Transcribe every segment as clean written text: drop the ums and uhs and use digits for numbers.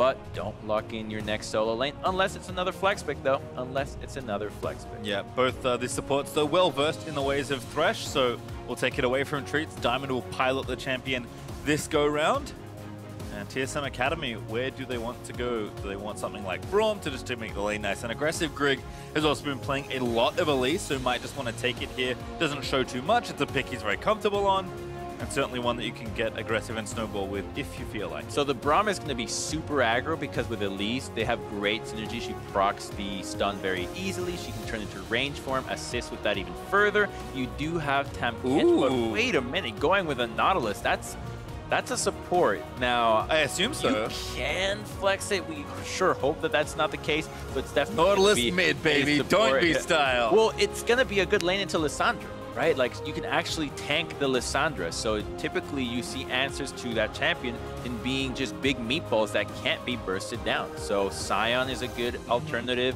but don't lock in your next solo lane unless it's another flex pick, though. Unless it's another flex pick. Yeah, both the supports, though, well versed in the ways of Thresh, so we'll take it away from Treats. Diamond will pilot the champion this go round. And TSM Academy, where do they want to go? Do they want something like Braum to just to make the lane nice and aggressive? Grig has also been playing a lot of Elise, so might just want to take it here. Doesn't show too much. It's a pick he's very comfortable on, and certainly one that you can get aggressive and snowball with if you feel like it. So the Braum is going to be super aggro because with Elise, they have great synergy. She procs the stun very easily. She can turn into range form, assist with that even further. You do have Temp Pinch, but wait a minute, going with a Nautilus, that's a support. Now, I assume so. You can flex it. We sure hope that that's not the case, but it's definitely Nautilus mid, baby. Don't be style. Well, it's going to be a good lane into Lissandra, right? Like, you can actually tank the Lissandra. So typically you see answers to that champion in being just big meatballs that can't be bursted down. So Sion is a good alternative.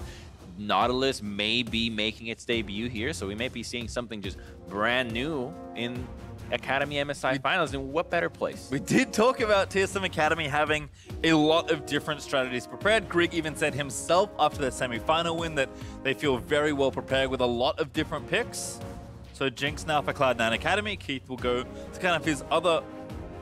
Nautilus may be making its debut here, so we may be seeing something just brand new in Academy MSI Finals. In what better place? We did talk about TSM Academy having a lot of different strategies prepared. Grig even said himself after the semi-final win that they feel very well prepared with a lot of different picks. So Jinx now for Cloud9 Academy. Keith will go to kind of his other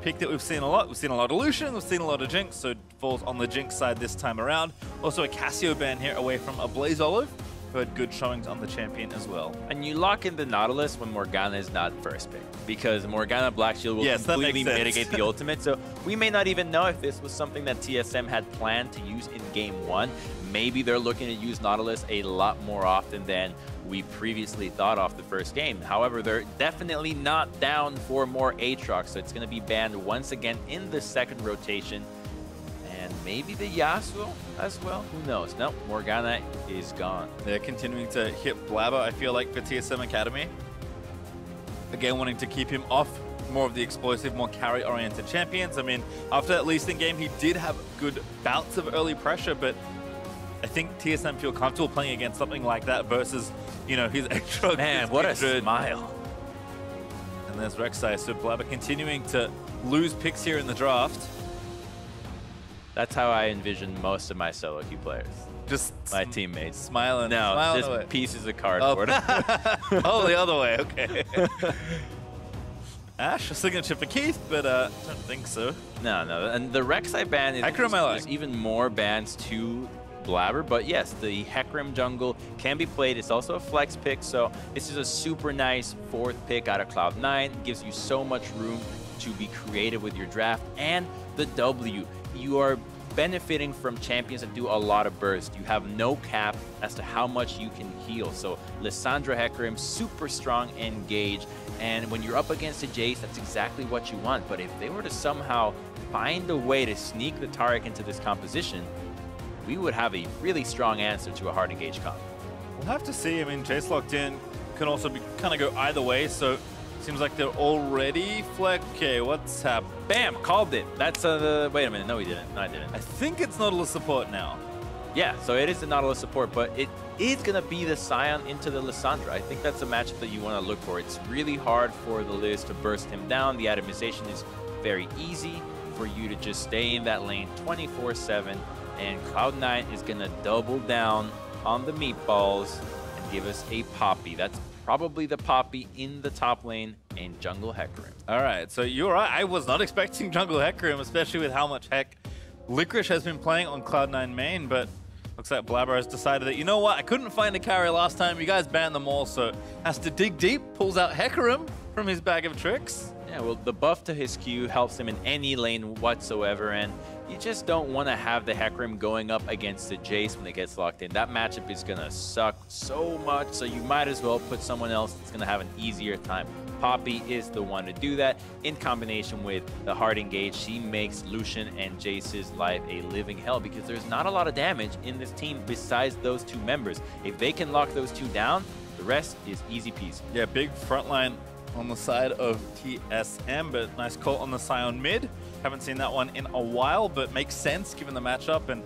pick that we've seen a lot. We've seen a lot of Lucian, we've seen a lot of Jinx, so falls on the Jinx side this time around. Also a Cassio ban here away from a Blaze Olive, who had good showings on the champion as well. And you lock in the Nautilus when Morgana is not first pick, because Morgana Black Shield will completely mitigate the ultimate. So we may not even know if this was something that TSM had planned to use in game 1. Maybe they're looking to use Nautilus a lot more often than we previously thought off the first game. However, they're definitely not down for more Aatrox, so it's going to be banned once again in the second rotation. And maybe the Yasuo as well. Who knows? No, Morgana is gone. They're continuing to hit Blabber, I feel like, for TSM Academy. Again, wanting to keep him off more of the explosive, more carry-oriented champions. I mean, after that Lee Sin game, he did have good bouts of early pressure, but I think TSM feel comfortable playing against something like that versus, you know, his extra. Man, what a smile. And there's Rek'Sai. So Blabber continuing to lose picks here in the draft. That's how I envision most of my solo queue players. Just my teammates. Smiling. No, smiling just away. pieces of cardboard. Oh, the other way. Okay. Ash, a signature for Keith, but I don't think so. No. And the Rek'Sai ban is there's even more bans to Blabber, but yes, the Hecarim jungle can be played. It's also a flex pick, so this is a super nice fourth pick out of Cloud9. Gives you so much room to be creative with your draft. And the W, you are benefiting from champions that do a lot of burst. You have no cap as to how much you can heal. So Lissandra Hecarim, super strong engage. And when you're up against a Jace, that's exactly what you want. But if they were to somehow find a way to sneak the Taric into this composition, we would have a really strong answer to a hard engage comp. We'll have to see. I mean, Jace locked in can also be kind of go either way. So seems like they're already flex. Okay, what's happened? Bam, called it. That's wait a minute. No, he didn't. No, I didn't. I think it's Nautilus support now. Yeah, so it is the Nautilus support, but it is going to be the Sion into the Lissandra. I think that's a matchup that you want to look for. It's really hard for the Liz to burst him down. The atomization is very easy for you to just stay in that lane 24/7, and Cloud9 is going to double down on the meatballs and give us a Poppy. That's probably the Poppy in the top lane in Jungle Hecarim. All right, so you're right. I was not expecting Jungle Hecarim, especially with how much heck Licorice has been playing on Cloud9 main, but looks like Blabber has decided that, you know what, I couldn't find a carry last time. You guys banned them all, so has to dig deep, pulls out Hecarim from his bag of tricks. Yeah, well, the buff to his Q helps him in any lane whatsoever, and you just don't want to have the Hecarim going up against the Jace when it gets locked in. That matchup is going to suck so much, so you might as well put someone else that's going to have an easier time. Poppy is the one to do that. In combination with the hard engage, she makes Lucian and Jace's life a living hell because there's not a lot of damage in this team besides those two members. If they can lock those two down, the rest is easy peasy. Yeah, big frontline on the side of TSM, but nice call on the Sion mid. Haven't seen that one in a while, but makes sense given the matchup, and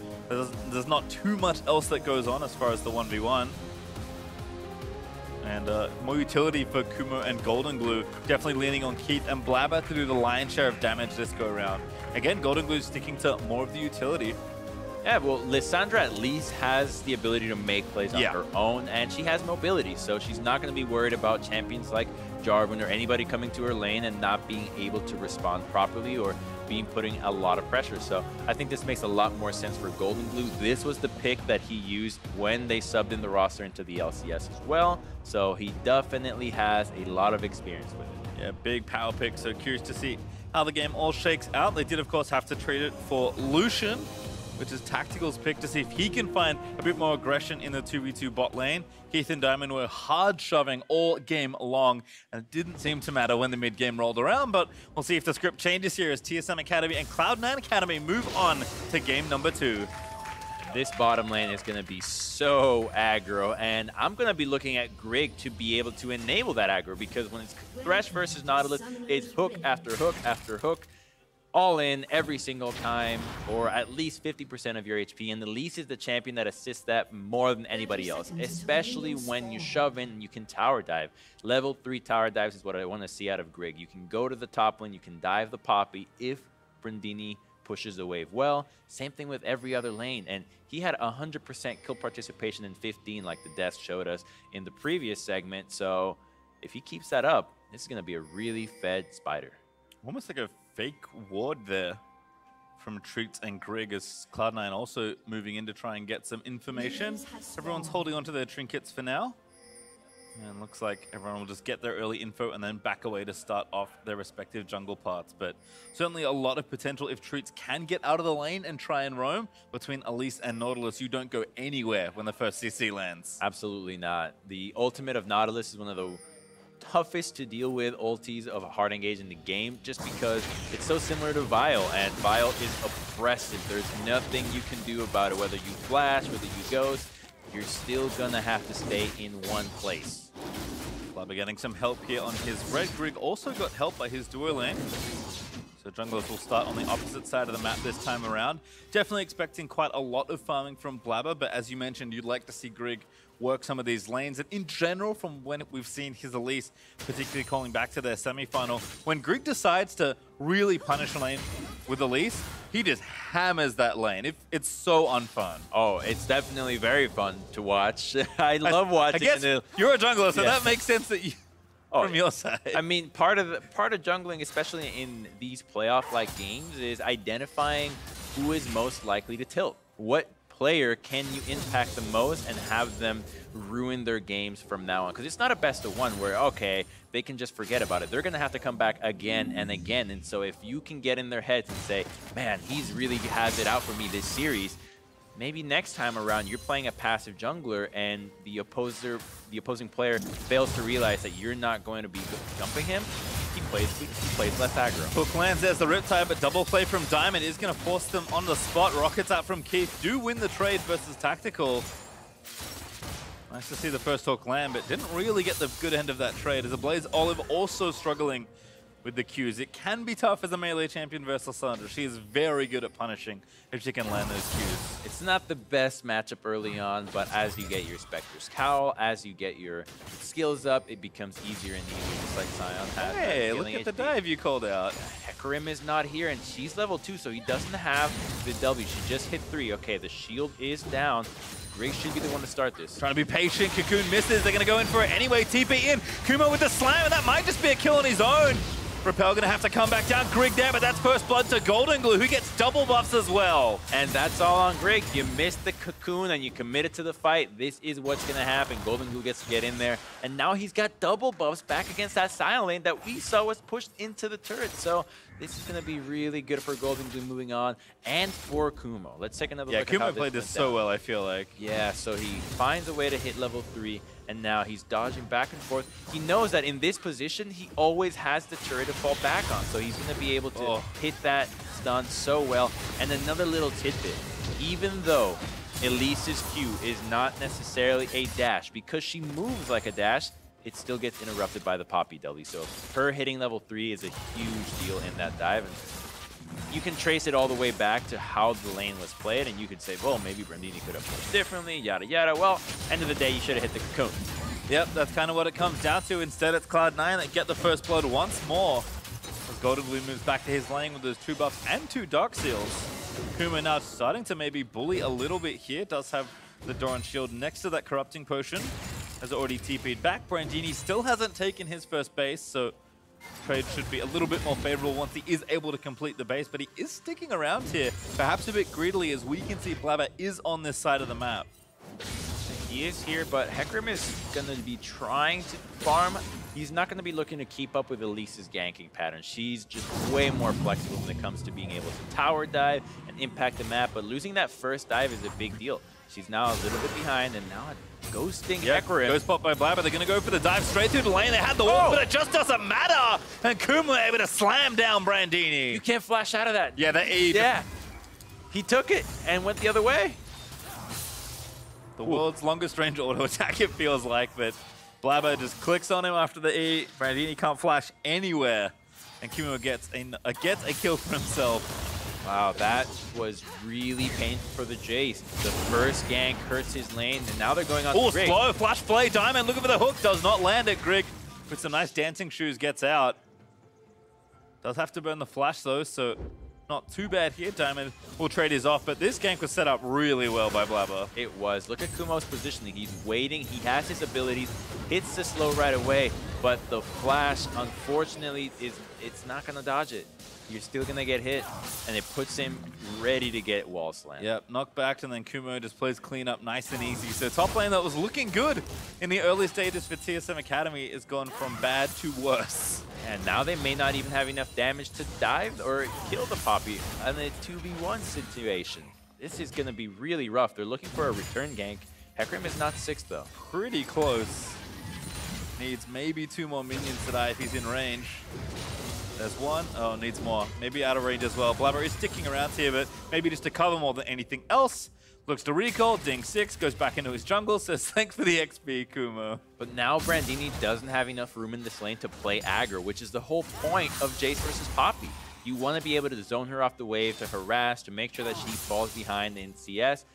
there's not too much else that goes on as far as the 1v1. And more utility for Kumo and Golden Glue. Definitely leaning on Keith and Blabber to do the lion's share of damage this go around. Again, Golden Glue sticking to more of the utility. Yeah, well, Lissandra at least has the ability to make plays on her own, and she has mobility, so she's not going to be worried about champions like Jarvan or anybody coming to her lane and not being able to respond properly or putting a lot of pressure. So I think this makes a lot more sense for Golden Blue. This was the pick that he used when they subbed in the roster into the LCS as well, so he definitely has a lot of experience with it. Yeah, big power pick, so curious to see how the game all shakes out. They did, of course, have to trade it for Lucian, which is Tactical's pick, to see if he can find a bit more aggression in the 2v2 bot lane. Keith and Diamond were hard shoving all game long, and it didn't seem to matter when the mid game rolled around, but we'll see if the script changes here as TSM Academy and Cloud9 Academy move on to game number 2. This bottom lane is going to be so aggro, and I'm going to be looking at Grig to be able to enable that aggro, because when it's Thresh versus Nautilus, it's hook after hook after hook, all in every single time, or at least 50% of your HP, and the Elise is the champion that assists that more than anybody else, especially when you shove in and you can tower dive. Level 3 tower dives is what I want to see out of Grig. You can go to the top lane, you can dive the Poppy if Brandini pushes the wave well. Same thing with every other lane, and he had 100% kill participation in 15 like the death showed us in the previous segment, so if he keeps that up, this is going to be a really fed Spider. Almost like a fake ward there from Treats and Grig, as Cloud9 also moving in to try and get some information. Everyone's holding onto their trinkets for now. And looks like everyone will just get their early info and then back away to start off their respective jungle parts. But certainly a lot of potential if Treats can get out of the lane and try and roam. Between Elise and Nautilus, you don't go anywhere when the first CC lands. Absolutely not. The ultimate of Nautilus is one of the toughest to deal with ultis of hard engage in the game, just because it's so similar to Vile, and Vile is oppressive. There's nothing you can do about it, whether you flash, whether you ghost, you're still gonna have to stay in one place. Blabber getting some help here on his red. Grig also got help by his duo lane. So junglers will start on the opposite side of the map this time around. Definitely expecting quite a lot of farming from Blabber, but as you mentioned, you'd like to see Grig work some of these lanes. And in general, from when we've seen his Elise, particularly calling back to their semi-final, when Grig decides to really punish a lane with Elise, he just hammers that lane. It's so unfun. Oh, it's definitely very fun to watch. I love watching. I guess you're a jungler, so that makes sense that you... from your side. I mean, part of jungling, especially in these playoff-like games, is identifying who is most likely to tilt. What player can you impact the most and have them ruin their games from now on? Because it's not a best of one where, okay, they can just forget about it. They're going to have to come back again and again. And so if you can get in their heads and say, man, he's really has it out for me this series, maybe next time around you're playing a passive jungler and the opposing player fails to realize that you're not going to be jumping him, he plays less aggro. Hook lands, there's the Riptide, but double play from Diamond is going to force them on the spot. Rockets out from Keith do win the trade versus Tactical. Nice to see the first hook land, but didn't really get the good end of that trade, as the Blaze Olive also struggling with the Qs. It can be tough as a melee champion versus Sandra. She is very good at punishing if she can land those Qs. It's not the best matchup early on, but as you get your Spectre's Cowl, as you get your skills up, it becomes easier and easier, just like Sion has. Hey, look at the dive you called out. Hecarim is not here, and she's level 2, so he doesn't have the W. She just hit 3. Okay, the shield is down. Grig should be the one to start this. Trying to be patient. Cocoon misses. They're going to go in for it anyway. TP in. Kumo with the slam, and that might just be a kill on his own. Repel going to have to come back down. Grig there, but that's first blood to Golden Glue, who gets double buffs as well. And that's all on Grig. You missed the cocoon and you committed to the fight. This is what's going to happen. Golden Glue gets to get in there. And now he's got double buffs back against that Sion lane that we saw was pushed into the turret. So this is going to be really good for Golden Glue moving on and for Kumo. Let's take another look at how Kumo played this so well, I feel like. Yeah, so he finds a way to hit level 3. And now he's dodging back and forth. He knows that in this position, he always has the turret to fall back on. So he's going to be able to hit that stun so well. And another little tidbit. Even though Elise's Q is not necessarily a dash, because she moves like a dash, it still gets interrupted by the Poppy W. So her hitting level 3 is a huge deal in that dive. And you can trace it all the way back to how the lane was played, and you could say, well, maybe Brandini could have played differently, yada, yada. Well, end of the day, you should have hit the cocoon. Yep, that's kind of what it comes down to. Instead, it's Cloud9 that get the first blood once more, as Golden Glue moves back to his lane with those 2 buffs and 2 Dark Seals. Kuma now starting to maybe bully a little bit here. Does have the Doran shield next to that corrupting potion. Has already TP'd back. Brandini still hasn't taken his first base, so trade should be a little bit more favorable once he is able to complete the base, but he is sticking around here, perhaps a bit greedily, as we can see Blabber is on this side of the map. He is here, but Hecarim is going to be trying to farm. He's not going to be looking to keep up with Elise's ganking pattern. She's just way more flexible when it comes to being able to tower dive and impact the map, but losing that first dive is a big deal. She's now a little bit behind, and now ghosting Hecarim. Ghost pop by Blabber. They're going to go for the dive straight through the lane. They had the wall, but it just doesn't matter. And Kuma able to slam down Brandini. You can't flash out of that. Yeah, the E. Yeah. He took it and went the other way. The world's longest range auto attack, it feels like, but Blabber just clicks on him after the E. Brandini can't flash anywhere. And Kuma gets a kill for himself. Wow, that was really painful for the Jace. The first gank hurts his lane, and now they're going on Oh, Grig. slow flash play. Diamond looking for the hook. Does not land it. Grig with some nice dancing shoes gets out. Does have to burn the flash though, so not too bad here. Diamond will trade his off, but this gank was set up really well by Blabber. It was. Look at Kumo's positioning. He's waiting. He has his abilities. Hits the slow right away, but the flash, unfortunately, it's not going to dodge it. You're still going to get hit, and it puts him ready to get wall slam. Yep, knocked back, and then Kumo just plays cleanup nice and easy. So top lane that was looking good in the early stages for TSM Academy is gone from bad to worse. And now they may not even have enough damage to dive or kill the Poppy in a 2v1 situation. This is going to be really rough. They're looking for a return gank. Hecarim is not 6th, though. Pretty close. Needs maybe 2 more minions to die if he's in range. There's one. Oh, needs more. Maybe out of range as well. Blabber is sticking around here, but maybe just to cover more than anything else. Looks to recall. Ding 6 goes back into his jungle. Says thanks for the XP, Kumo. But now Brandini doesn't have enough room in this lane to play aggro, which is the whole point of Jace versus Poppy. You want to be able to zone her off the wave, to harass, to make sure that she falls behind in CS.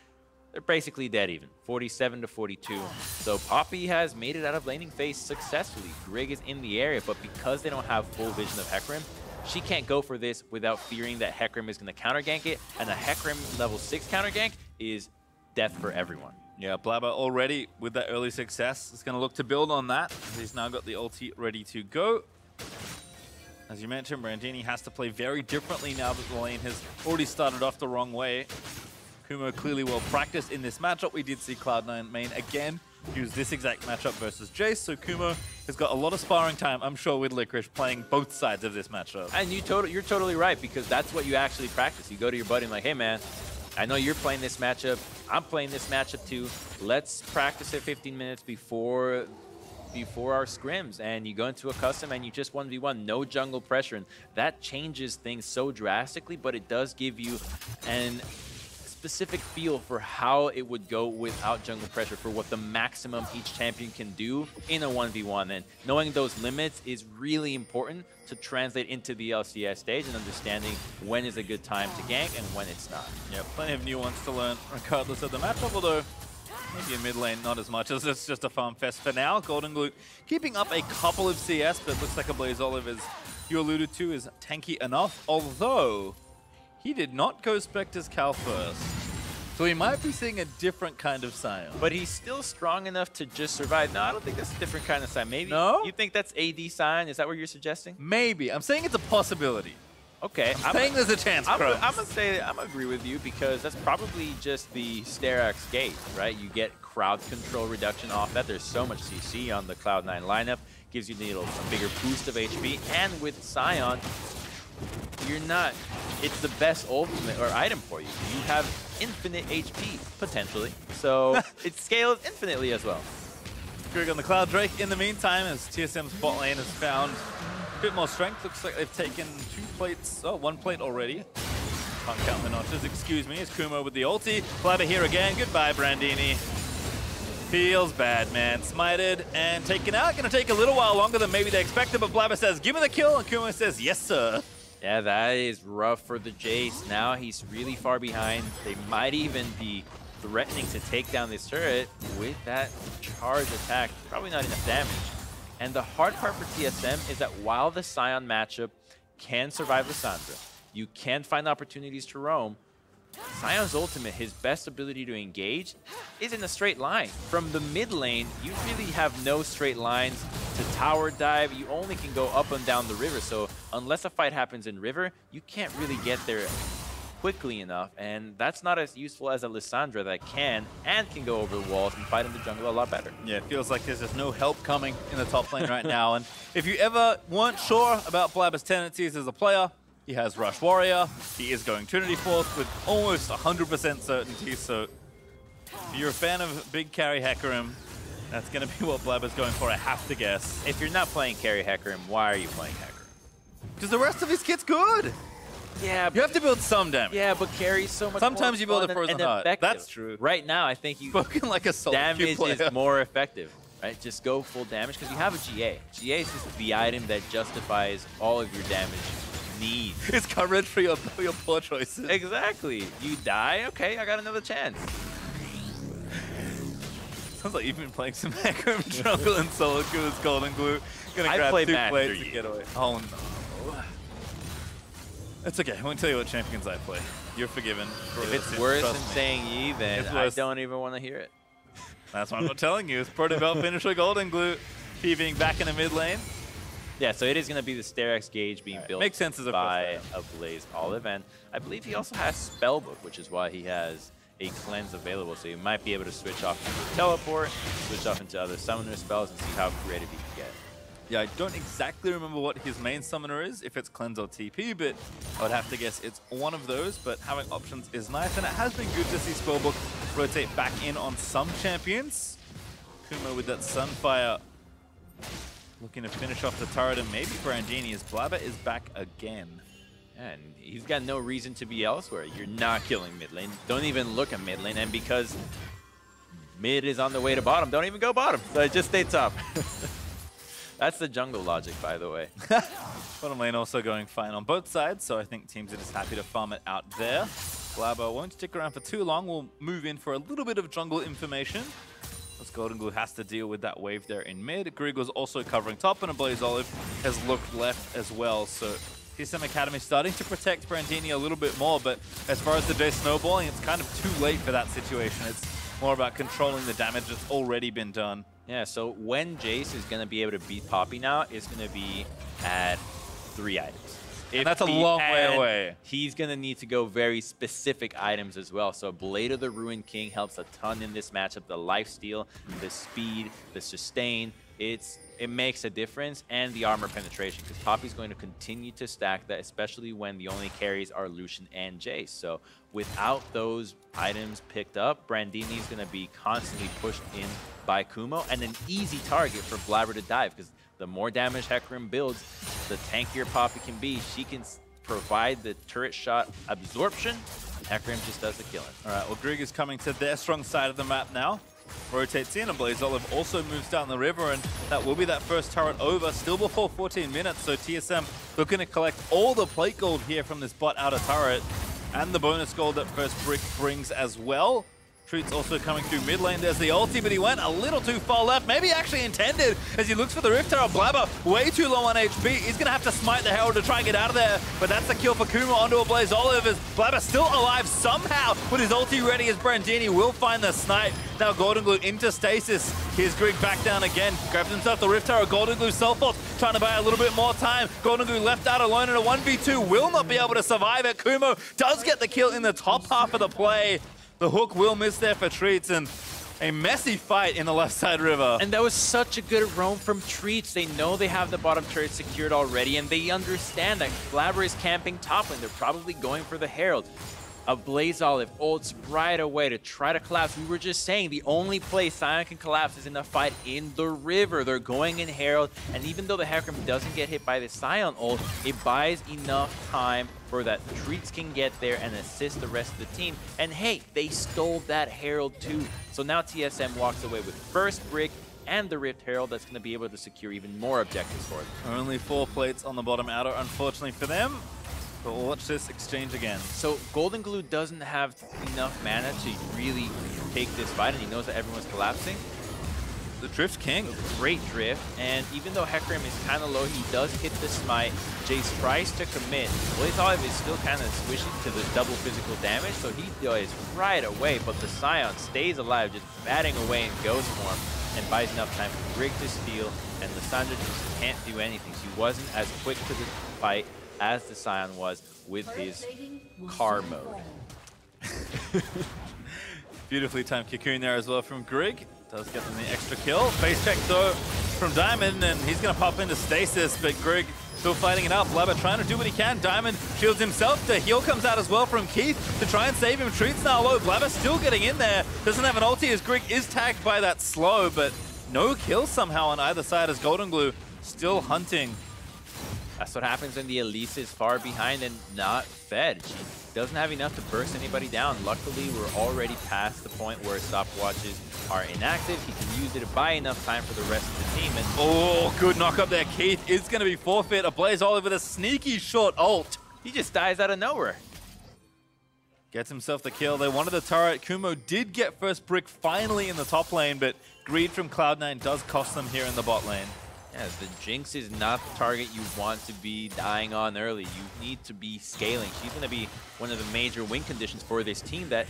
They're basically dead even, 47 to 42. So Poppy has made it out of laning phase successfully. Grig is in the area, but because they don't have full vision of Hecarim, she can't go for this without fearing that Hecarim is going to counter gank it, and the Hecarim level 6 counter gank is death for everyone. Yeah, Blabber already with that early success is going to look to build on that. He's now got the ulti ready to go. As you mentioned, Brandini has to play very differently now that the lane has already started off the wrong way. Kumo clearly well practiced in this matchup. We did see Cloud9 main again use this exact matchup versus Jace, so Kumo has got a lot of sparring time, I'm sure, with Licorice playing both sides of this matchup. And you're totally right, because that's what you actually practice. You go to your buddy and like, hey man, I know you're playing this matchup, I'm playing this matchup too. Let's practice it 15 minutes before our scrims, and you go into a custom and you just 1v1, no jungle pressure, and that changes things so drastically, but it does give you an specific feel for how it would go without jungle pressure, for what the maximum each champion can do in a 1v1. And knowing those limits is really important to translate into the LCS stage, and understanding when is a good time to gank and when it's not. Yeah, plenty of nuance to learn regardless of the matchup, although maybe in mid lane not as much, as it's just a farm fest for now. Golden Glue keeping up a couple of CS, but looks like a Blaze Olive, as you alluded to, is tanky enough, although he did not go Spectre's Cal first. So he might be seeing a different kind of Sion. But he's still strong enough to just survive. No, I don't think that's a different kind of Sion. Maybe no? You think that's AD Sion? Is that what you're suggesting? Maybe. I'm saying it's a possibility. Okay. I'm saying there's a chance, I'm going to say I'm going to agree with you, because that's probably just the Sterak's gate, right? You get crowd control reduction off that. There's so much CC on the Cloud9 lineup. Gives you a bigger boost of HP. And with Sion, you're not, it's the best ultimate or item for you. You have infinite HP, potentially. So it scales infinitely as well. Grig on the Cloud Drake in the meantime, as TSM's bot lane has found a bit more strength. Looks like they've taken 2 plates, oh, 1 plate already. Can't count the notches, excuse me. It's Kumo with the ulti. Blabber here again. Goodbye, Brandini. Feels bad, man. Smited and taken out. Gonna take a little while longer than maybe they expected, but Blabber says, give me the kill, and Kumo says, yes, sir. Yeah, that is rough for the Jace. Now he's really far behind. They might even be threatening to take down this turret with that charge attack. Probably not enough damage. And the hard part for TSM is that while the Sion matchup can survive Lissandra, you can find opportunities to roam, Sion's ultimate, his best ability to engage, is in a straight line. From the mid lane, you really have no straight lines to tower dive. You only can go up and down the river, so unless a fight happens in river, you can't really get there quickly enough, and that's not as useful as a Lissandra that can go over the walls and fight in the jungle a lot better. Yeah, it feels like there's just no help coming in the top lane right now, and if you ever weren't sure about Blabber's tendencies as a player, he has Rush Warrior, he is going Trinity Force with almost 100% certainty, so if you're a fan of big carry Hecarim, that's going to be what Blabber's going for, I have to guess. If you're not playing carry Hecarim, why are you playing Hecarim? Because the rest of his kit's good! Yeah, you have to build some damage. Yeah, but carry's so much Sometimes you build a Frozen Heart. Effective. That's true. Right now, I think you spoken like a damage is more effective, right? Just go full damage because you have a GA. GA is just the item that justifies all of your damage needs. It's coverage for your poor choices. Exactly. You die, okay, I got another chance. Sounds like you've been playing some Hecarim jungle and solo queue with Golden Glue. Gonna grab 2 plates to get away. Oh no. It's okay, I won't tell you what champions I play. You're forgiven. If it's worse than saying Yi, then I don't even want to hear it. That's why I'm not telling you. It's Pro Develop finisher Golden Glue. P being back in the mid lane. Yeah, so it is going to be the Sterex Gauge being built Makes sense as by a Blaze Olive. And I believe he also has Spellbook, which is why he has a cleanse available. So you might be able to switch off into Teleport, switch off into other summoner spells, and see how creative he can get. Yeah, I don't exactly remember what his main summoner is, if it's Cleanse or TP, but I would have to guess it's one of those, but having options is nice, and it has been good to see Spellbook rotate back in on some champions. Kumo with that Sunfire looking to finish off the turret, and maybe Brandini as Blabber is back again. And he's got no reason to be elsewhere. You're not killing mid lane. Don't even look at mid lane, and because mid is on the way to bottom, don't even go bottom. So just stay top. That's the jungle logic, by the way. Bottom lane also going fine on both sides, so I think teams are just happy to farm it out there. Blabber won't stick around for too long. We'll move in for a little bit of jungle information, as Golden Glue has to deal with that wave there in mid. Grig was also covering top, and a Blaze Olive has looked left as well. So TSM Academy starting to protect Brandini a little bit more, but as far as the J snowballing, it's kind of too late for that situation. It's more about controlling the damage that's already been done. Yeah, so when Jace is going to be able to beat Poppy now, it's going to be at 3 items. And that's a long way away. He's going to need to go very specific items as well. So Blade of the Ruined King helps a ton in this matchup. The lifesteal, the speed, the sustain, it makes a difference, and the armor penetration, because Poppy's going to continue to stack that, especially when the only carries are Lucian and Jace. So without those items picked up, Brandini's going to be constantly pushed in by Kumo, and an easy target for Blabber to dive, because the more damage Hecarim builds, the tankier Poppy can be. She can provide the turret shot absorption, and Hecarim just does the killing. All right, well, Grig is coming to their strong side of the map now. Rotates in, and Blaze Olive also moves down the river, and that will be that first turret over, still before 14 minutes. So TSM looking to collect all the plate gold here from this bot outer turret, and the bonus gold that first brick brings as well. Treat's also coming through mid lane. There's the ulti, but he went a little too far left. Maybe actually intended as he looks for the Rift Tower. Blabber way too low on HP. He's going to have to smite the Herald to try and get out of there. But that's the kill for Kumo onto a Blaze Olive as Blabber still alive somehow with his ulti ready as Brandini will find the snipe. Now Golden Glue into stasis. Here's Grig back down again. Grabs himself the Rift Tower. Golden Glue self-ult, trying to buy a little bit more time. Golden Glue left out alone in a 1v2. Will not be able to survive it. Kumo does get the kill in the top half of the play. The hook will miss there for Treats, and a messy fight in the left side river. And that was such a good roam from Treats. They know they have the bottom turret secured already, and they understand that Blabber is camping top lane. They're probably going for the Herald. A Blaze Olive ults right away to try to collapse. We were just saying the only place Sion can collapse is in a fight in the river. They're going in Herald, and even though the Hecarim doesn't get hit by the Sion ult, it buys enough time for that Treats can get there and assist the rest of the team. And hey, they stole that Herald too. So now TSM walks away with first brick and the Rift Herald that's going to be able to secure even more objectives for them. Only 4 plates on the bottom outer, unfortunately for them. But we'll watch this exchange again. So Golden Glue doesn't have enough mana to really take this fight, and he knows that everyone's collapsing. the Drift's king. Great drift, and even though Hecarim is kind of low, he does hit the smite. Jace tries to commit. Blaze Olive is still kind of swishing to the double physical damage, so he dies right away, but the Scion stays alive, just batting away in Ghost form, and buys enough time for Grig to steal, and Lissandra just can't do anything. She wasn't as quick to the fight as the Scion was with his car mode. Beautifully timed Cocoon there as well from Grig. Does get them the extra kill. Face check though from Diamond, and he's going to pop into stasis, but Grig still fighting it up. Blabber trying to do what he can. Diamond shields himself. The heal comes out as well from Keith to try and save him. Treat's now low. Blabber still getting in there. Doesn't have an ulti as Grig is tagged by that slow, but no kills somehow on either side as Golden Glue still hunting. That's what happens when the Elise is far behind and not fed. She doesn't have enough to burst anybody down. Luckily, we're already past the point where stopwatches are inactive. He can use it to buy enough time for the rest of the team. And oh, good knock up there. Keith is going to be forfeit. A Blaze Olive with a sneaky short ult. He just dies out of nowhere. Gets himself the kill. They wanted the turret. Kumo did get first brick finally in the top lane, but greed from Cloud9 does cost them here in the bot lane. Yeah, the Jinx is not the target you want to be dying on early. You need to be scaling. She's going to be one of the major win conditions for this team that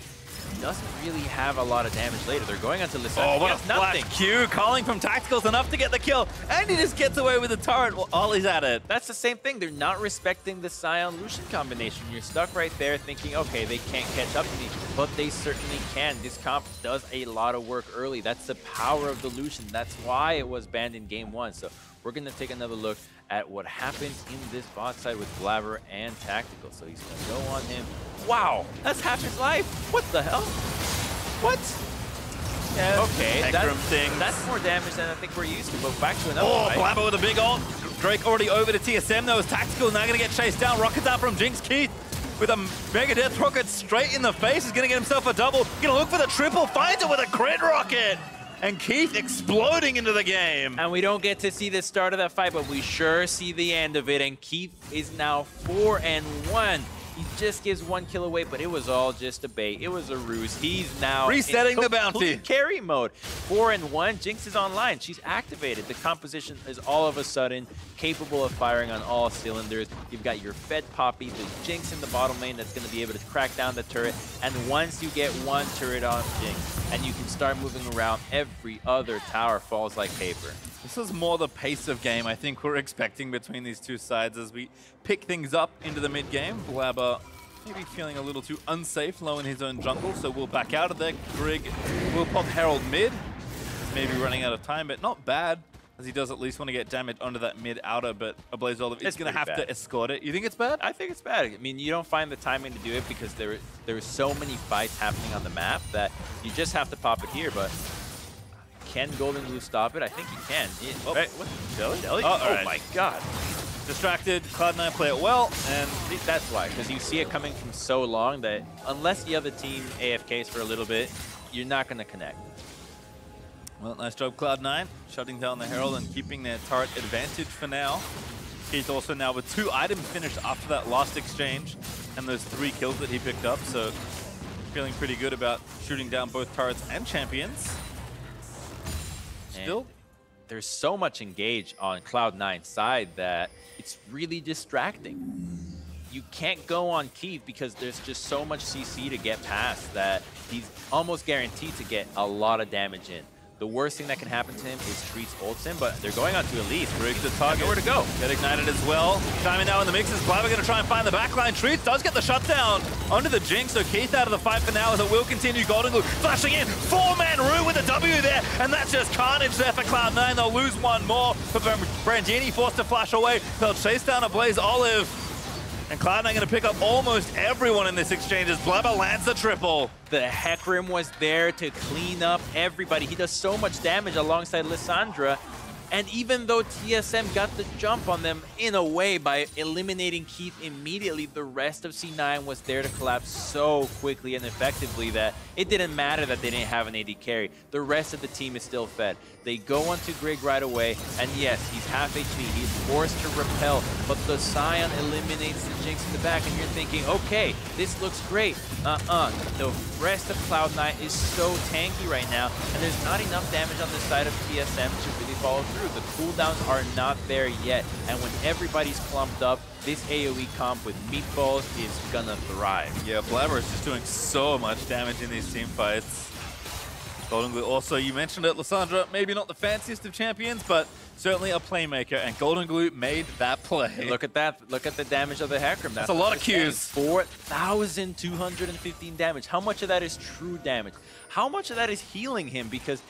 doesn't really have a lot of damage later. They're going onto Lissandra. Oh, what a flash Q. Calling from Tacticals enough to get the kill. And he just gets away with the turret while he's at it. That's the same thing. They're not respecting the Sion-Lucian combination. You're stuck right there thinking, okay, they can't catch up to me. But they certainly can. This comp does a lot of work early. That's the power of the Lucian. That's why it was banned in Game 1. So we're going to take another look at what happens in this bot side with Blabber and Tactical. So he's going to go on him. Wow, that's half his life. What the hell? What? Yeah, okay, that's more damage than I think we're used to, but back to another fight. Blabber with a big ult. Drake already over to TSM though. Is Tactical now going to get chased down. Rockets out from Jinx. Keith with a mega death rocket straight in the face. He's going to get himself a double. Going to look for the triple. Finds it with a crit rocket. And Keith exploding into the game. And we don't get to see the start of that fight, but we sure see the end of it. And Keith is now 4-1. He just gives 1 kill away, but it was all just a bait. It was a ruse. He's now resetting the bounty. Carry mode. 4-1. Jinx is online. She's activated. The composition is all of a sudden capable of firing on all cylinders. You've got your fed Poppy, the Jinx in the bottom lane that's going to be able to crack down the turret. And once you get one turret on Jinx and you can start moving around, every other tower falls like paper. This is more the pace of game I think we're expecting between these two sides as we pick things up into the mid-game. Blabber maybe feeling a little too unsafe low in his own jungle, so we'll back out of there. Grig will pop Herald mid. He's maybe running out of time, but not bad, as he does at least want to get damage onto that mid-outer, but a Blaze Olive is going to have to escort it. You think it's bad? I think it's bad. I mean, you don't find the timing to do it because there are so many fights happening on the map that you just have to pop it here, but can Golden Glue stop it? I think he can. Right. What? Oh my god. Distracted, Cloud9 play it well, and that's why, because you see it coming from so long that unless the other team AFKs for a little bit, you're not going to connect. Well, nice job Cloud9, shutting down the Herald and keeping their turret advantage for now. Keith also now with 2 items finished after that last exchange and those 3 kills that he picked up, so feeling pretty good about shooting down both turrets and champions. Still, there's so much engage on Cloud9's side that it's really distracting. You can't go on Keith because there's just so much CC to get past that he's almost guaranteed to get a lot of damage in. The worst thing that can happen to him is Treats ults him, but they're going on to Elise. Briggs the target. Nowhere to go. Get ignited as well. Timing now in the mix is Blabber going to try and find the backline. Treats does get the shutdown onto the Jinx, so Keith out of the fight for now as it will continue. Golden Glue flashing in. 4-man Rue with a W there, and that's just carnage there for Cloud9. They'll lose one more, but Brandini forced to flash away. They'll chase down a Blaze Olive. And Cloud9 going to pick up almost everyone in this exchange as Blabber lands the triple. The Hecarim was there to clean up everybody. He does so much damage alongside Lissandra, And even though TSM got the jump on them in a way by eliminating Keith immediately, the rest of C9 was there to collapse so quickly and effectively that it didn't matter that they didn't have an AD carry. The rest of the team is still fed. They go onto Grig right away, and yes, he's half HP. He's forced to repel, but the Scion eliminates the Jinx in the back, and you're thinking, okay, this looks great. The rest of Cloud9 is so tanky right now, and there's not enough damage on the side of TSM to really follow through. The cooldowns are not there yet, and when everybody's clumped up, this AoE comp with Meatballs is gonna thrive. Yeah, Blabber is just doing so much damage in these team fights. Golden Glue also, you mentioned it, Lissandra, maybe not the fanciest of champions, but certainly a playmaker, and Golden Glue made that play. Look at that. Look at the damage of the Hecarim. That's a lot of Qs. 4,215 damage. How much of that is true damage? How much of that is healing him? Because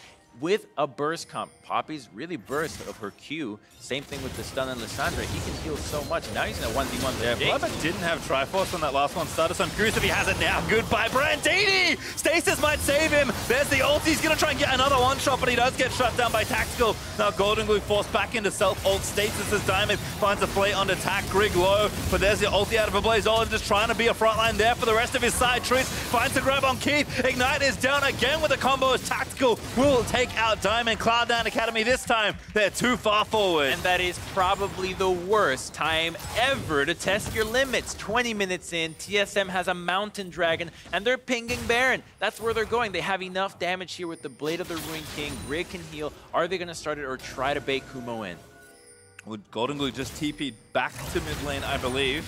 with a burst comp, Poppy's really burst of her Q. Same thing with the stun and Lissandra. He can heal so much. Now he's in a 1v1. Yeah, Blabber didn't have Triforce when that last one started, so I'm curious if he has it now. Goodbye, Brandini! Stasis might save him. There's the ult. He's going to try and get another one-shot, but he does get shut down by Tactical. Now Golden Glue forced back into self-ult. Stasis as Diamond finds a play on attack. Grig low, but there's the ulti out of a Blaze. Olive just trying to be a frontline there for the rest of his side. Trees finds the grab on Keith. Ignite is down again with the combo as Tactical will take out Diamond. Cloud9 Academy this time, they're too far forward. And that is probably the worst time ever to test your limits. 20 minutes in, TSM has a Mountain Dragon, and they're pinging Baron. That's where they're going. They have enough damage here with the Blade of the Ruined King. Grig can heal. Are they going to start it or try to bait Kumo in? Well, Golden Glue just TP'd back to mid lane, I believe.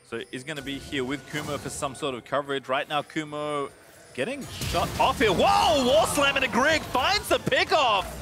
So he's going to be here with Kumo for some sort of coverage. Right now, Kumo getting shot off here. Whoa! Wall slam into Grig, finds the pick off.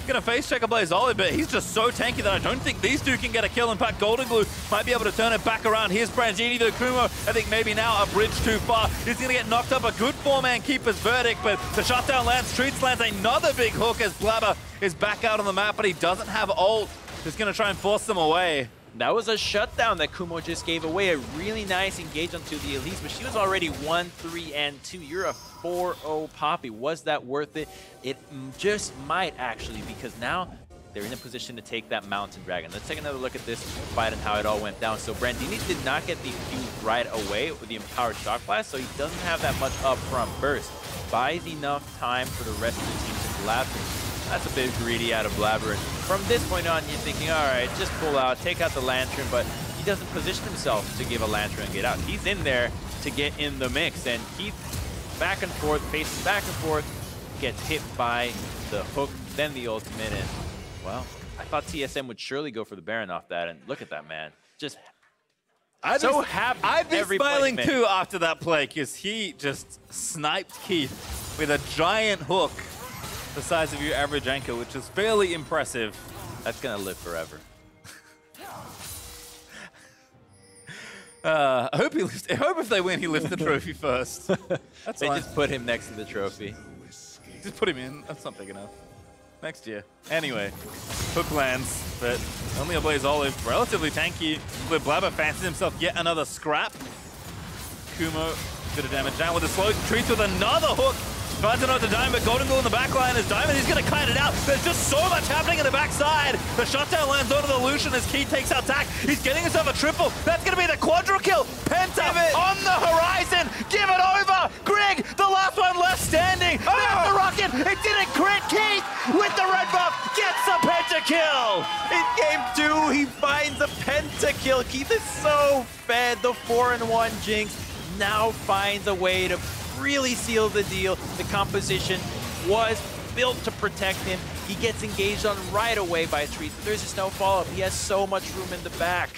Gonna face check a Blaze Olive, but he's just so tanky that I don't think these two can get a kill. In fact, Golden Glue might be able to turn it back around. Here's Brandini, the Kumo. I think maybe now a bridge too far. He's gonna get knocked up. A good four-man keeper's verdict, but the shutdown lands. Treats lands another big hook as Blabber is back out on the map, but he doesn't have ult. Just gonna try and force them away. That was a shutdown that Kumo just gave away. A really nice engage onto the Elise, but she was already 1-3-2. You're a 4-0 Poppy. Was that worth it? It just might, actually, because now they're in a position to take that Mountain Dragon. Let's take another look at this fight and how it all went down. So Brandini did not get the Q right away with the Empowered Shock Blast, so he doesn't have that much upfront burst. Buys enough time for the rest of the team to collapse. That's a bit greedy out of Blabber. From this point on, you're thinking, all right, just pull out, take out the Lantern, but he doesn't position himself to give a Lantern and get out. He's in there to get in the mix, and Keith back and forth, faces back and forth, gets hit by the hook, then the ultimate, and, well, I thought TSM would surely go for the Baron off that, and look at that, man. Just so happy. I'd be smiling too after that play, because he just sniped Keith with a giant hook the size of your average anchor, which is fairly impressive. That's gonna live forever. I hope if they win, he lifts the trophy first. That's they just put him next to the trophy. Just put him in. That's not big enough. Next year. Anyway, hook lands, but only a Blaze Olive, relatively tanky. But Blabber fancies himself yet another scrap. Kumo, bit of damage down with a slow. Treats with another hook. Finds another Diamond, but Golden Glue in the back line is Diamond. He's going to kite it out. There's just so much happening in the backside. The shutdown lands onto the Lucian as Key takes out Tack. He's getting himself a triple. That's going to be the quadra kill. Penta on the horizon. Give it over. Grig, the last one left standing. There's the rocket. It didn't crit. Keith with the red buff gets a pentakill. In game 2, he finds a pentakill. Keith is so fed. The 4-1 Jinx now finds a way to really seal the deal. The composition was built to protect him. He gets engaged on right away by Trees, but there's just no follow-up. He has so much room in the back.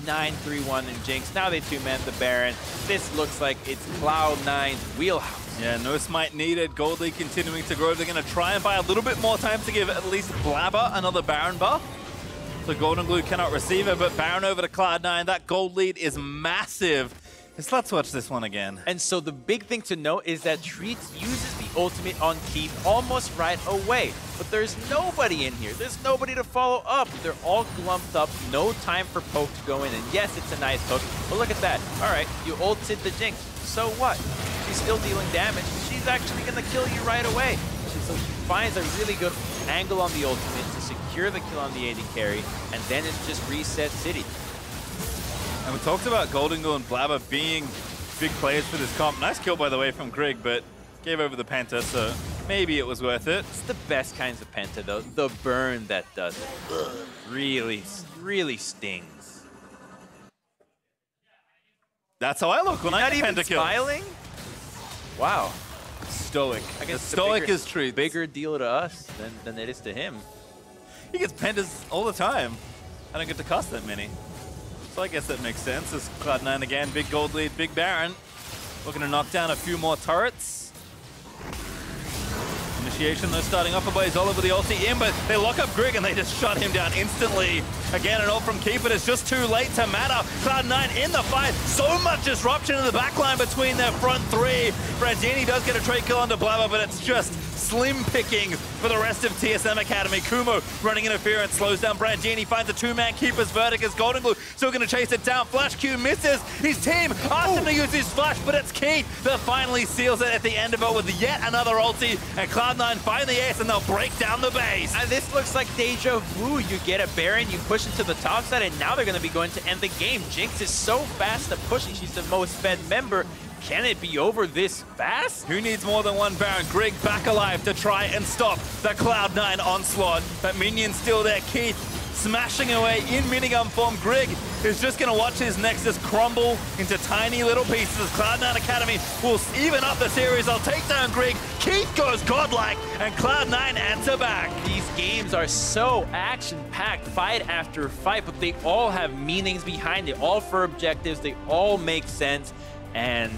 9-3-1 in Jinx. Now they two-man the Baron. This looks like it's Cloud9's wheelhouse. Yeah, no smite needed. Gold League continuing to grow. They're going to try and buy a little bit more time to give at least Blabber another Baron buff. So Golden Glue cannot receive it, but Baron over to Cloud9. That gold lead is massive. Let's watch this one again. And so the big thing to note is that Treats uses the ultimate on Keith almost right away. But there's nobody in here. There's nobody to follow up. They're all glumped up. No time for poke to go in. And yes, it's a nice hook. But look at that. All right, you ulted the Jinx. So what? She's still dealing damage. She's actually going to kill you right away. position, so he finds a really good angle on the ultimate to secure the kill on the AD carry, and then it's just reset City. And we talked about Golden Glue and Blabber being big players for this comp. Nice kill, by the way, from Grig, but gave over the Penta, so maybe it was worth it. It's the best kinds of Penta, though. The burn that does it. Really, really stings. That's how I look when I get Penta kills. Smiling? Wow. Stoic. I guess stoic is treats. Bigger deal to us than it is to him. He gets Pentas all the time. I don't get to cost that many. So I guess that makes sense. It's Cloud9 again, big gold lead, big Baron. Looking to knock down a few more turrets. Initiation, though, starting off by all over the ulti in, but they lock up Grig and they just shut him down instantly. Again, an ult from Keep, but it's just too late to matter. Cloud9 in the fight. So much disruption in the backline between their front three. Brandini does get a trade kill onto Blabber, but it's just slim picking for the rest of TSM Academy. Kumo running interference, slows down Brandini, finds a two-man Keeper's verdict as Golden Glue still going to chase it down. Flash Q misses. His team asks him to use his flash, but it's Keith that finally seals it at the end of it with yet another ulti, and Cloud9 find the ace and they'll break down the base. And this looks like deja vu. You get a Baron, you push it to the top side, and now they're going to be going to end the game. Jinx is so fast at pushing. She's the most fed member. Can it be over this fast? Who needs more than one Baron? Grig back alive to try and stop the Cloud9 onslaught. That minion's still there. Keith smashing away in minigun form. Grig is just going to watch his Nexus crumble into tiny little pieces. Cloud9 Academy will even up the series. They'll take down Grig. Keith goes godlike, and Cloud9 answer back. These games are so action-packed, fight after fight, but they all have meanings behind it, all for objectives. They all make sense, and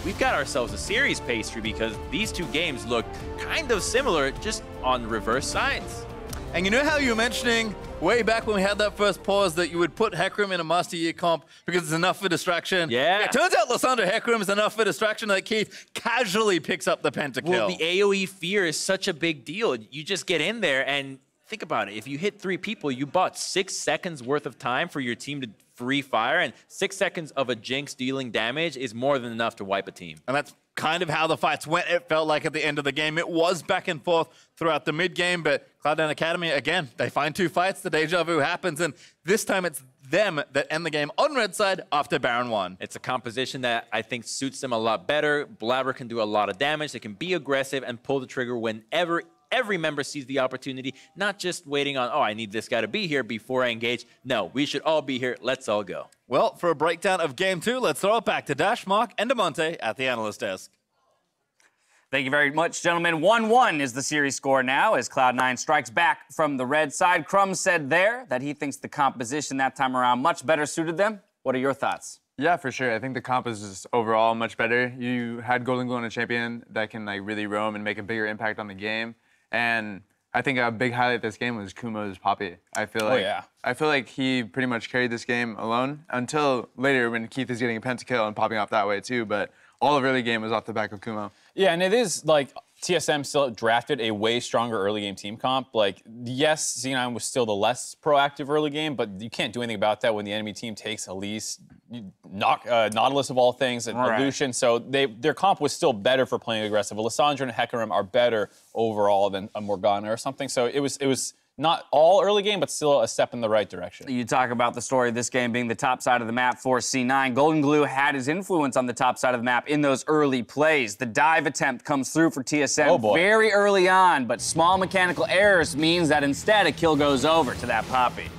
we've got ourselves a series pastry because these two games look kind of similar, just on reverse sides. And you know how you were mentioning way back when we had that first pause that you would put Hecarim in a Master Year comp because it's enough for distraction? Yeah. It turns out Lysandre Hecarim is enough for distraction that Keith casually picks up the pentakill. Well, the AoE fear is such a big deal. You just get in there and think about it. If you hit 3 people, you bought 6 seconds worth of time for your team to free fire, and 6 seconds of a Jinx dealing damage is more than enough to wipe a team. And that's kind of how the fights went, it felt like, at the end of the game. It was back and forth throughout the mid-game, but Cloud9 Academy, again, they find 2 fights, the deja vu happens, and this time it's them that end the game on red side after Baron 1. It's a composition that I think suits them a lot better. Blabber can do a lot of damage. They can be aggressive and pull the trigger whenever every member sees the opportunity, not just waiting on, oh, I need this guy to be here before I engage. No, we should all be here. Let's all go. Well, for a breakdown of Game 2, let's throw it back to Dash, Mark, and DeMonte at the analyst desk. Thank you very much, gentlemen. 1-1 is the series score now as Cloud9 strikes back from the red side. Crum said there that he thinks the composition that time around much better suited them. What are your thoughts? Yeah, for sure. I think the comp is just overall much better. You had Golden Glue on a champion that can like really roam and make a bigger impact on the game. And I think a big highlight of this game was Kumo's Poppy. I feel like he pretty much carried this game alone until later when Keith is getting a pentakill and popping off that way too. But all of early game was off the back of Kumo. Yeah, and it is like TSM still drafted a way stronger early game team comp. Like, yes, C9 was still the less proactive early game, but you can't do anything about that when the enemy team takes Elise, Nautilus of all things, and Lucian. So their comp was still better for playing aggressive. Lysandre and Hecarim are better overall than a Morgana or something. So it was not all early game, but still a step in the right direction. You talk about the story of this game being the top side of the map for C9. Golden Glue had his influence on the top side of the map in those early plays. The dive attempt comes through for TSM very early on, but small mechanical errors means that instead a kill goes over to that Poppy.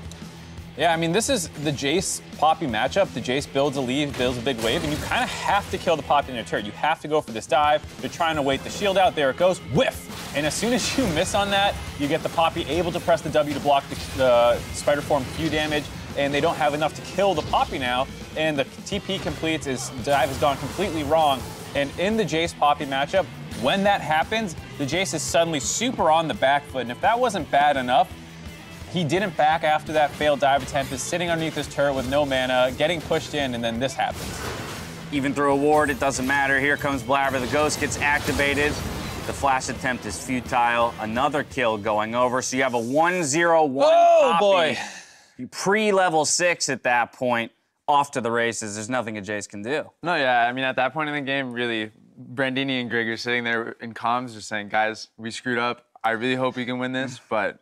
Yeah, I mean, this is the Jace Poppy matchup. The Jace builds a lead, builds a big wave, and you kind of have to kill the Poppy in your turret. You have to go for this dive. You're trying to wait the shield out. There it goes. Whiff! And as soon as you miss on that, you get the Poppy able to press the W to block the Spider Form Q damage, and they don't have enough to kill the Poppy now. And the TP completes, his dive has gone completely wrong. And in the Jace Poppy matchup, when that happens, the Jace is suddenly super on the back foot. And if that wasn't bad enough, he didn't back after that failed dive attempt, is sitting underneath his turret with no mana, getting pushed in, and then this happens. Even through a ward, it doesn't matter. Here comes Blabber. The ghost gets activated. The flash attempt is futile. Another kill going over. So you have a 1-0-1 Oh, boy. Pre-level 6 at that point. Off to the races. There's nothing a Jace can do. No, yeah, I mean, at that point in the game, really, Brandini and Greg are sitting there in comms just saying, guys, we screwed up. I really hope we can win this, but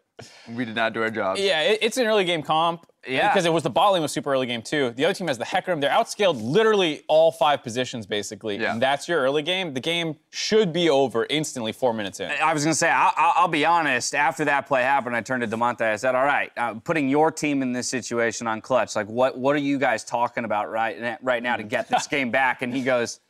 we did not do our job. Yeah, it's an early game comp. Yeah. Because it was the bot lane was super early game too. The other team has the Hecarim. They're outscaled literally all 5 positions basically. Yeah. And that's your early game. The game should be over instantly 4 minutes in. I was going to say, I'll be honest, after that play happened, I turned to DeMonte, I said, all right, putting your team in this situation on clutch, like what are you guys talking about right now to get this game back? And he goes,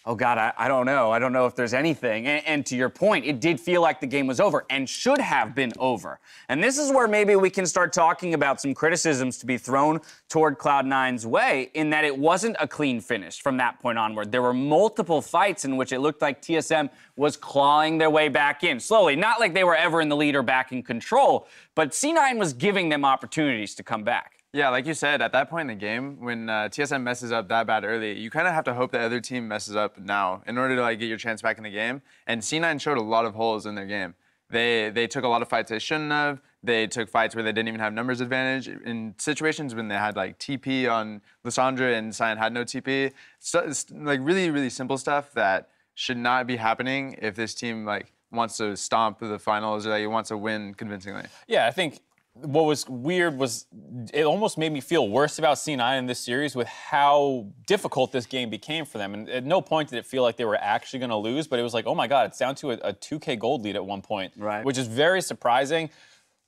oh, God, I don't know. I don't know if there's anything. And to your point, it did feel like the game was over and should have been over. And this is where maybe we can start talking about some criticisms to be thrown toward Cloud9's way, in that it wasn't a clean finish from that point onward. There were multiple fights in which it looked like TSM was clawing their way back in, slowly. Not like they were ever in the lead or back in control, but C9 was giving them opportunities to come back. Yeah, like you said, at that point in the game, when TSM messes up that bad early, you kind of have to hope the other team messes up now in order to like get your chance back in the game. And C9 showed a lot of holes in their game. They took a lot of fights they shouldn't have. They took fights where they didn't even have numbers advantage. In situations when they had like TP on Lissandra and Cyan had no TP. So it's like really, really simple stuff that should not be happening if this team like wants to stomp the finals or like, wants to win convincingly. Yeah, I think what was weird was it almost made me feel worse about C9 in this series with how difficult this game became for them. And at no point did it feel like they were actually going to lose, but it was like, oh my God, it's down to a 2K gold lead at one point, right? Which is very surprising.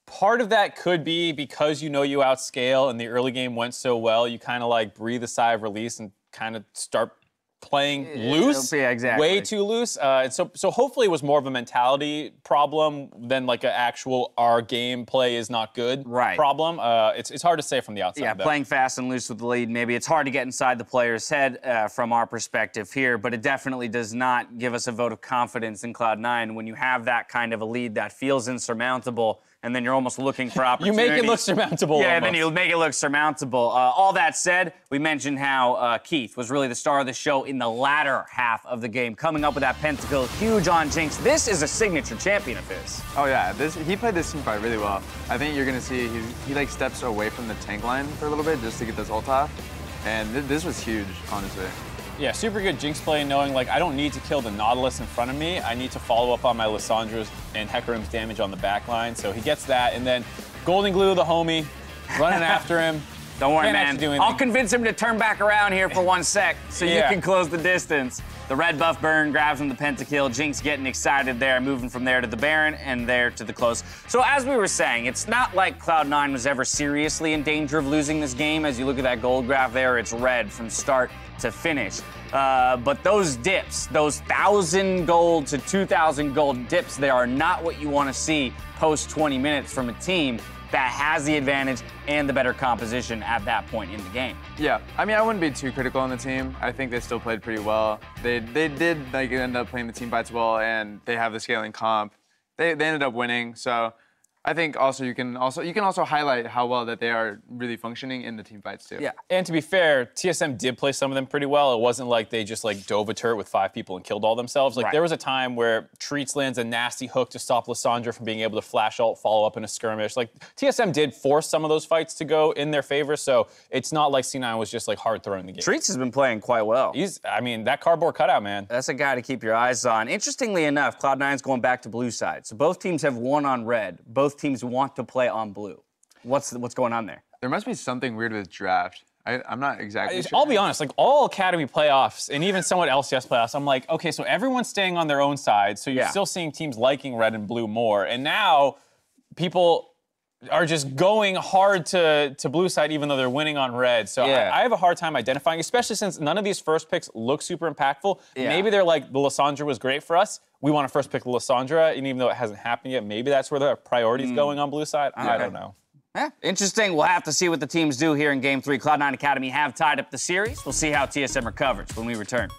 Part of that could be because you outscale and the early game went so well, you kind of like breathe a sigh of release and kind of start playing loose, yeah, exactly. Way too loose. And so hopefully it was more of a mentality problem than like an actual our gameplay is not good problem. It's hard to say from the outside. Yeah, though. Playing fast and loose with the lead, maybe it's hard to get inside the player's head from our perspective here, but it definitely does not give us a vote of confidence in Cloud9 when you have that kind of a lead that feels insurmountable. And then you're almost looking for opportunities. You make it look surmountable. Yeah, almost. then you make it look surmountable. All that said, we mentioned how Keith was really the star of the show in the latter half of the game, coming up with that pentakill, huge on Jinx. This is a signature champion of his. Oh yeah, he played this team fight really well. I think you're gonna see he like steps away from the tank line for a little bit just to get this ult off, and this was huge, honestly. Yeah, super good Jinx play, knowing like I don't need to kill the Nautilus in front of me. I need to follow up on my Lissandra's and Hecarim's damage on the back line. So he gets that, and then Golden Glue, the homie, running after him. Don't worry, man. I'll convince him to turn back around here for 1 sec so you can close the distance. The red buff burn grabs him the pentakill. Jinx getting excited there, moving from there to the Baron and there to the close. So as we were saying, it's not like Cloud9 was ever seriously in danger of losing this game. As you look at that gold graph there, it's red from start to finish. But those dips, those 1,000 gold to 2,000 gold dips, they are not what you want to see post 20 minutes from a team that has the advantage and the better composition at that point in the game. Yeah, I mean, I wouldn't be too critical on the team. I think they still played pretty well. They did like end up playing the team fights well, and they have the scaling comp. They ended up winning, so I think also you can also highlight how well that they are really functioning in the team fights too. Yeah, and to be fair, TSM did play some of them pretty well. It wasn't like they just like dove a turret with 5 people and killed all themselves. Like there was a time where Treats lands a nasty hook to stop Lissandra from being able to flash ult, follow up in a skirmish. Like TSM did force some of those fights to go in their favor, so it's not like C9 was just like hard throwing the game. Treats has been playing quite well. I mean, that cardboard cutout, man. That's a guy to keep your eyes on. Interestingly enough, Cloud9's going back to blue side. So both teams have won on red. Both teams want to play on blue. What's going on there? There must be something weird with draft. I'm not exactly sure. I'll be honest, like all Academy playoffs and even somewhat LCS playoffs, I'm like, okay, so everyone's staying on their own side, so you're still seeing teams liking red and blue more, and now people are just going hard to blue side even though they're winning on red. So I have a hard time identifying, especially since none of these first picks look super impactful. Maybe they're like, the Lissandra was great for us. We want to first pick the Lissandra, and even though it hasn't happened yet, maybe that's where the priority's going on blue side. I don't know. Interesting. We'll have to see what the teams do here in Game 3. Cloud9 Academy have tied up the series. We'll see how TSM recovers when we return.